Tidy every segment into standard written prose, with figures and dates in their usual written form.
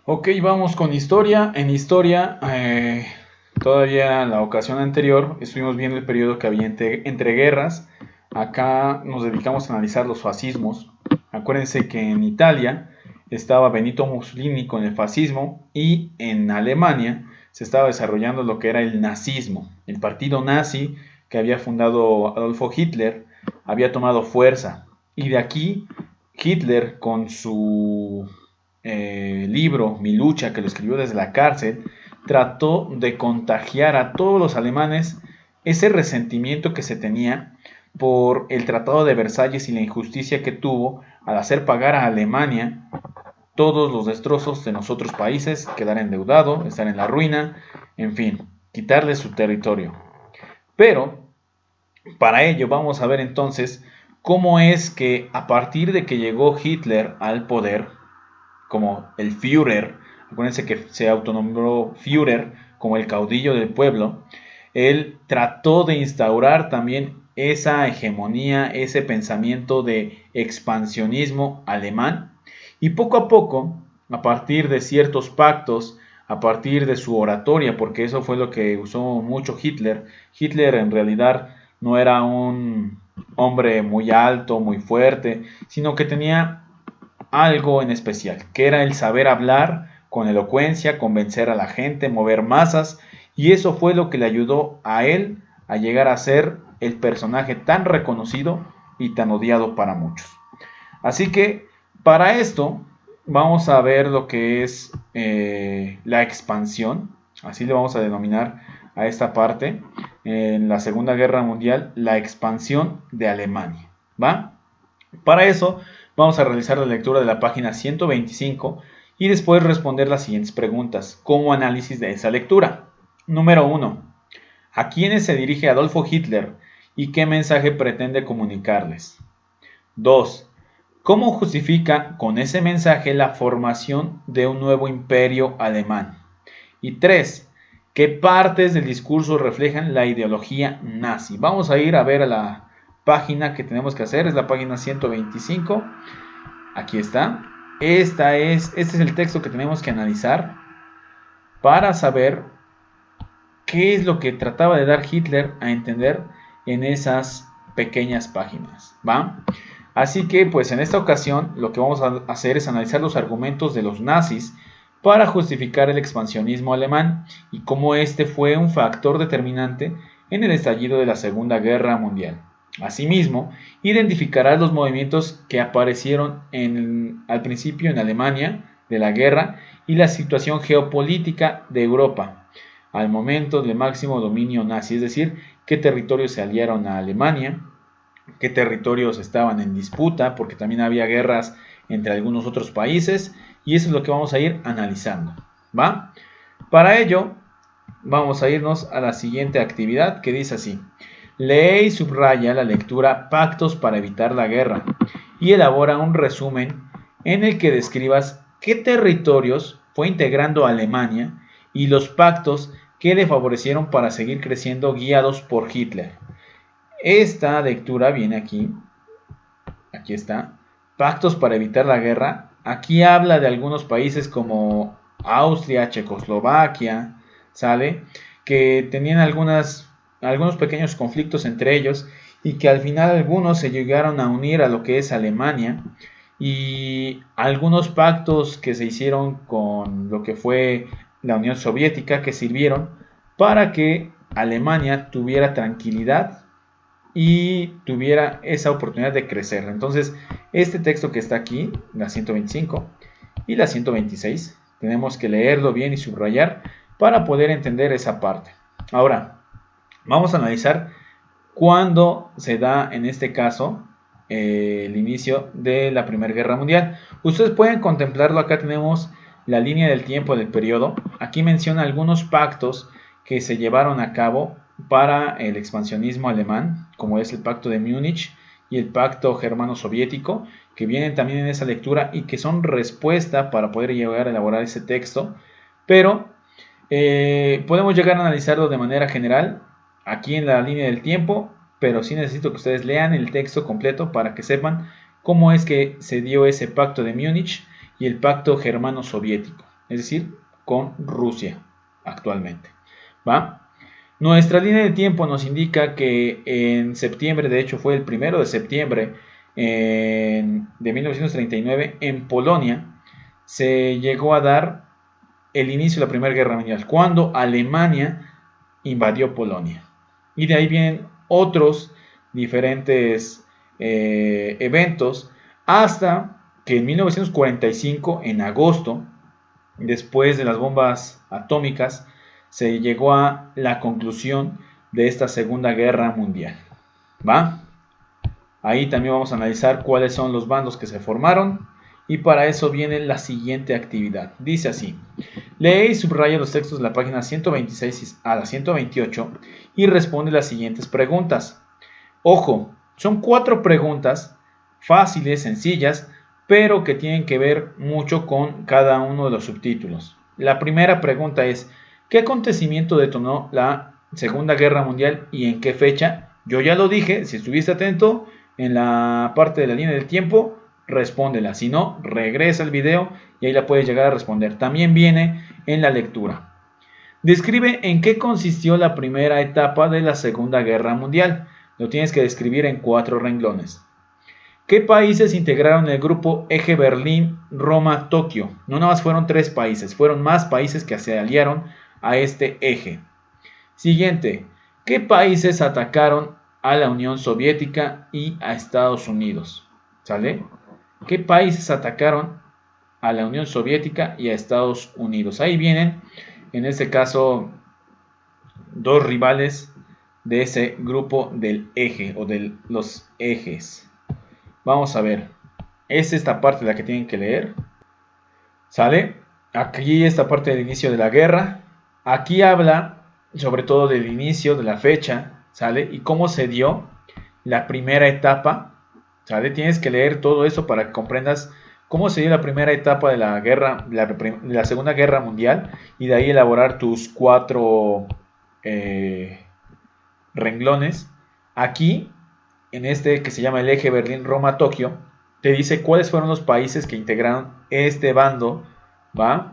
Ok, vamos con historia. En historia, todavía la ocasión anterior estuvimos viendo el periodo que había entre guerras. Acá nos dedicamos a analizar los fascismos. Acuérdense que en Italia estaba Benito Mussolini con el fascismo y en Alemania se estaba desarrollando lo que era el nazismo. El partido nazi que había fundado Adolfo Hitler había tomado fuerza. Y de aquí Hitler con su libro Mi lucha, que lo escribió desde la cárcel, trató de contagiar a todos los alemanes ese resentimiento que se tenía por el Tratado de Versalles y la injusticia que tuvo al hacer pagar a Alemania todos los destrozos de los otros países, quedar endeudado, estar en la ruina, en fin, quitarle su territorio. Pero para ello vamos a ver entonces cómo es que a partir de que llegó Hitler al poder, como el Führer, acuérdense que se autonombró Führer como el caudillo del pueblo, él trató de instaurar también esa hegemonía, ese pensamiento de expansionismo alemán, y poco a poco, a partir de ciertos pactos, a partir de su oratoria, porque eso fue lo que usó mucho Hitler. Hitler en realidad no era un hombre muy alto, muy fuerte, sino que tenía algo en especial, que era el saber hablar con elocuencia, convencer a la gente, mover masas, y eso fue lo que le ayudó a él a llegar a ser el personaje tan reconocido y tan odiado para muchos. Así que para esto vamos a ver lo que es la expansión, así le vamos a denominar a esta parte, en la Segunda Guerra Mundial, la expansión de Alemania, ¿va? Para eso vamos a realizar la lectura de la página 125 y después responder las siguientes preguntas como análisis de esa lectura. Número 1. ¿A quiénes se dirige Adolfo Hitler y qué mensaje pretende comunicarles? 2. ¿Cómo justifica con ese mensaje la formación de un nuevo imperio alemán? Y 3. ¿Qué partes del discurso reflejan la ideología nazi? Vamos a ir a ver a la página que tenemos que hacer, es la página 125. Aquí está. Este es el texto que tenemos que analizar para saber qué es lo que trataba de dar Hitler a entender en esas pequeñas páginas, ¿va? Así que, pues en esta ocasión, lo que vamos a hacer es analizar los argumentos de los nazis para justificar el expansionismo alemán y cómo este fue un factor determinante en el estallido de la Segunda Guerra Mundial. Asimismo, identificará los movimientos que aparecieron al principio en Alemania de la guerra y la situación geopolítica de Europa al momento del máximo dominio nazi, es decir, qué territorios se aliaron a Alemania, qué territorios estaban en disputa, porque también había guerras entre algunos otros países, y eso es lo que vamos a ir analizando, ¿va? Para ello, vamos a irnos a la siguiente actividad que dice así: lee y subraya la lectura Pactos para evitar la guerra y elabora un resumen en el que describas qué territorios fue integrando Alemania y los pactos que le favorecieron para seguir creciendo guiados por Hitler. Esta lectura viene aquí está, Pactos para evitar la guerra. Aquí habla de algunos países como Austria, Checoslovaquia, ¿sale? Que tenían algunos pequeños conflictos entre ellos y que al final algunos se llegaron a unir a lo que es Alemania, y algunos pactos que se hicieron con lo que fue la Unión Soviética que sirvieron para que Alemania tuviera tranquilidad y tuviera esa oportunidad de crecer. Entonces, este texto que está aquí, la 125 y la 126, tenemos que leerlo bien y subrayar para poder entender esa parte. Ahora, vamos a analizar cuándo se da en este caso el inicio de la Primera Guerra Mundial. Ustedes pueden contemplarlo, acá tenemos la línea del tiempo del periodo. Aquí menciona algunos pactos que se llevaron a cabo para el expansionismo alemán, como es el Pacto de Múnich y el Pacto Germano-Soviético, que vienen también en esa lectura y que son respuesta para poder llegar a elaborar ese texto, pero podemos llegar a analizarlo de manera general aquí en la línea del tiempo, pero sí necesito que ustedes lean el texto completo para que sepan cómo es que se dio ese Pacto de Múnich y el Pacto Germano-Soviético. es decir, con Rusia actualmente. ¿Va? Nuestra línea de tiempo nos indica que en septiembre, de hecho fue el 1 de septiembre de 1939, en Polonia se llegó a dar el inicio de la Primera Guerra Mundial, cuando Alemania invadió Polonia. Y de ahí vienen otros diferentes eventos, hasta que en 1945, en agosto, después de las bombas atómicas, se llegó a la conclusión de esta Segunda Guerra Mundial. ¿Va? Ahí también vamos a analizar cuáles son los bandos que se formaron, y para eso viene la siguiente actividad. Dice así: lee y subraya los textos de la página 126 a la 128 y responde las siguientes preguntas. Ojo, son 4 preguntas fáciles, sencillas, pero que tienen que ver mucho con cada uno de los subtítulos. La primera pregunta es: ¿qué acontecimiento detonó la Segunda Guerra Mundial y en qué fecha? Yo ya lo dije, si estuviste atento en la parte de la línea del tiempo, respóndela. Si no, regresa al video y ahí la puedes llegar a responder. También viene en la lectura. Describe en qué consistió la primera etapa de la Segunda Guerra Mundial. Lo tienes que describir en 4 renglones. ¿Qué países integraron el grupo Eje Berlín-Roma-Tokio? No nada más fueron 3 países, fueron más países que se aliaron a este eje. Siguiente, ¿qué países atacaron a la Unión Soviética y a Estados Unidos? ¿Sale? ¿Qué países atacaron a la Unión Soviética y a Estados Unidos? Ahí vienen, en este caso, 2 rivales de ese grupo del eje o de los ejes. Vamos a ver. Es esta parte la que tienen que leer. ¿Sale? Aquí esta parte del inicio de la guerra. Aquí habla sobre todo del inicio, de la fecha, ¿sale? Y cómo se dio la primera etapa, ¿sale? Tienes que leer todo eso para que comprendas cómo se dio la primera etapa de la guerra, la Segunda Guerra Mundial, y de ahí elaborar tus 4 renglones. Aquí, en este que se llama el eje Berlín-Roma-Tokio, te dice cuáles fueron los países que integraron este bando, ¿va?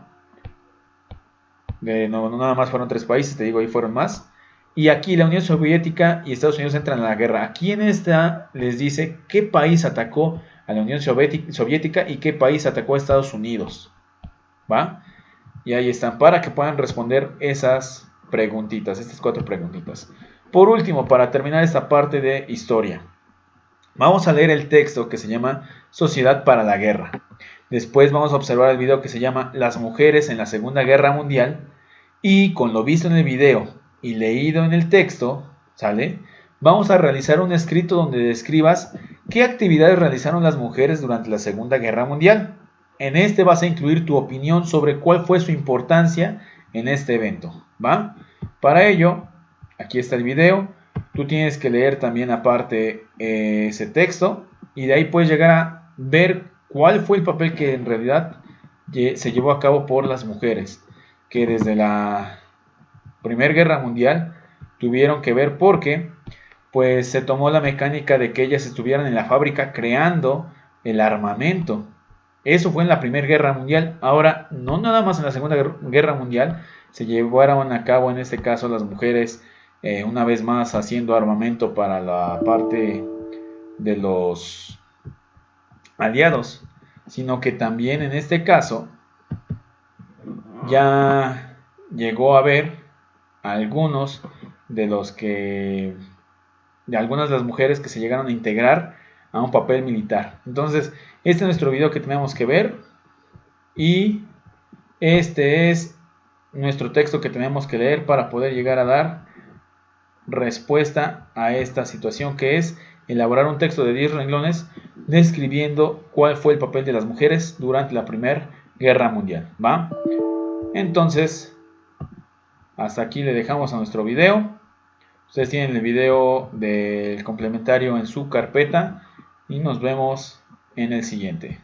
No nada más fueron 3 países, te digo, ahí fueron más. Y aquí la Unión Soviética y Estados Unidos entran en la guerra. Aquí en esta les dice qué país atacó a la Unión Soviética y qué país atacó a Estados Unidos. ¿Va? Y ahí están, para que puedan responder esas preguntitas, estas 4 preguntitas. Por último, para terminar esta parte de historia, vamos a leer el texto que se llama Sociedad para la Guerra. Después vamos a observar el video que se llama Las mujeres en la Segunda Guerra Mundial. Y con lo visto en el video y leído en el texto, ¿sale? Vamos a realizar un escrito donde describas qué actividades realizaron las mujeres durante la Segunda Guerra Mundial. En este vas a incluir tu opinión sobre cuál fue su importancia en este evento, ¿va? Para ello, aquí está el video. Tú tienes que leer también aparte ese texto y de ahí puedes llegar a ver cuál fue el papel que en realidad se llevó a cabo por las mujeres, que desde la Primera Guerra Mundial tuvieron que ver, porque pues se tomó la mecánica de que ellas estuvieran en la fábrica creando el armamento. Eso fue en la Primera Guerra Mundial. Ahora, no nada más en la Segunda Guerra Mundial, se llevaron a cabo en este caso las mujeres una vez más haciendo armamento para la parte de los aliados, sino que también en este caso ya llegó a haber algunos de algunas de las mujeres que se llegaron a integrar a un papel militar. Entonces, este es nuestro video que tenemos que ver y este es nuestro texto que tenemos que leer para poder llegar a dar respuesta a esta situación, que es elaborar un texto de 10 renglones describiendo cuál fue el papel de las mujeres durante la Primera Guerra Mundial, ¿va? Entonces, hasta aquí le dejamos a nuestro video. Ustedes tienen el video del complementario en su carpeta y nos vemos en el siguiente.